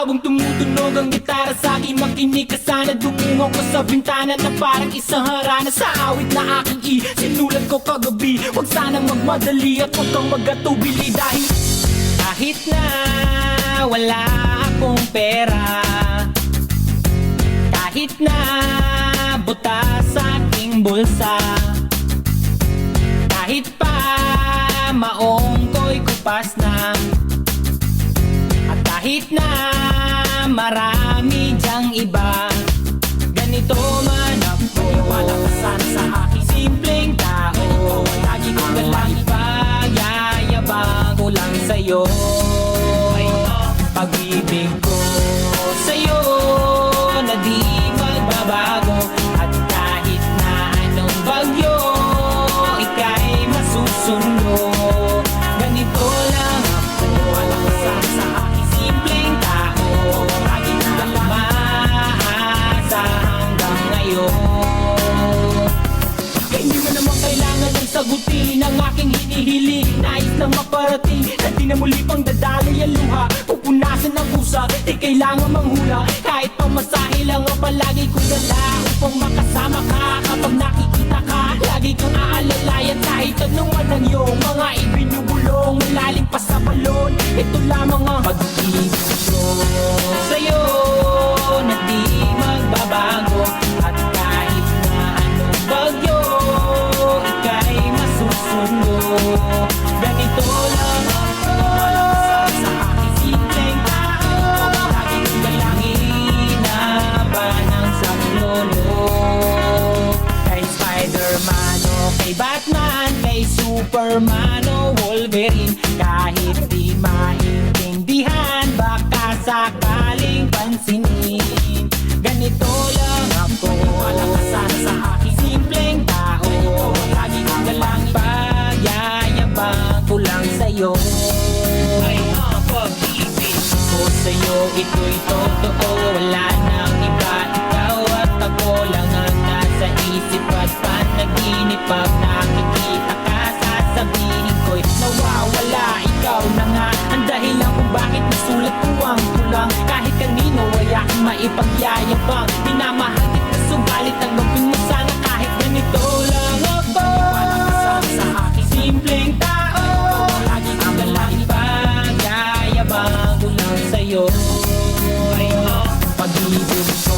Habang tumutunog ang gitara sa aking makinig ka sana. Dumungo ko sa bintana na parang isang harana. Sa awit na aking sinulat ko kagabi. Huwag sanang magmadali at huwag kang magatubili. Dahil kahit na wala akong pera, kahit na butas sa aking bulsa, kahit pa maong ko'y kupas na, at kahit na marami dyang iba, ganito man ako. Wala ka sana sa aking simpleng tao. Lagi kong galang ipag-yayabang ko lang sa'yo. Pag-ibig ko sa'yo na di magbabago. At kahit na anong bagyo, ika'y masusundo. Ganito lang ako. Wala ka sana sa aking simpleng tao. Lagi kong galang umaasa hanggang ngayon. Kaya hindi mo naman kailangan ng sagutin ang aking hinihiling. Nais lang maparating na di na muli pang dadaloy ang luha. Pupunasan ng pusa, di kailangan manghula. Kahit pamasahe lang ang palagi kong dala upang makasama ka. Kapag nakikita ka, lagi kang aalalayan. Kahit anong ang iyong mga ibinubulong, malalim pa sa balon. Ito lamang ang pag-ibig ko sa'yo na di magbabago. At kahit na anong bagyo, ika'y masusundo. Ganito lang ako. Wala ka sa aking simpleng tao. Lagi kong dalangin na banang sa lolo. Kay Spider-Man o kay Batman, kay Superman o Wolverine, kahit di maintindihan, baka sakaling pansinin. Ganito lang ako. Wala ka sana sa aking simpleng tao. Lagi kong dalangin pagyayabang ko lang sa'yo. Ay, pag-ibig ko sa'yo, ito'y totoo. Wala nang iba, ikaw at ako lang ang nasa isip at panaginip. Pag nakikita ka, sasabihin ko'y nawawala. Ikaw na nga ang dahilan kung bakit nasulat ko ang tulang. Kahit kanino ay aking maipagyayabang. Minamahal kita subalit ang gawin mo sana kahit ganito lang ako. Wala ka sana sa aking simpleng tao. Lagi kang galangin pagyayabang ko lang sa'yo. Pag-ibig ko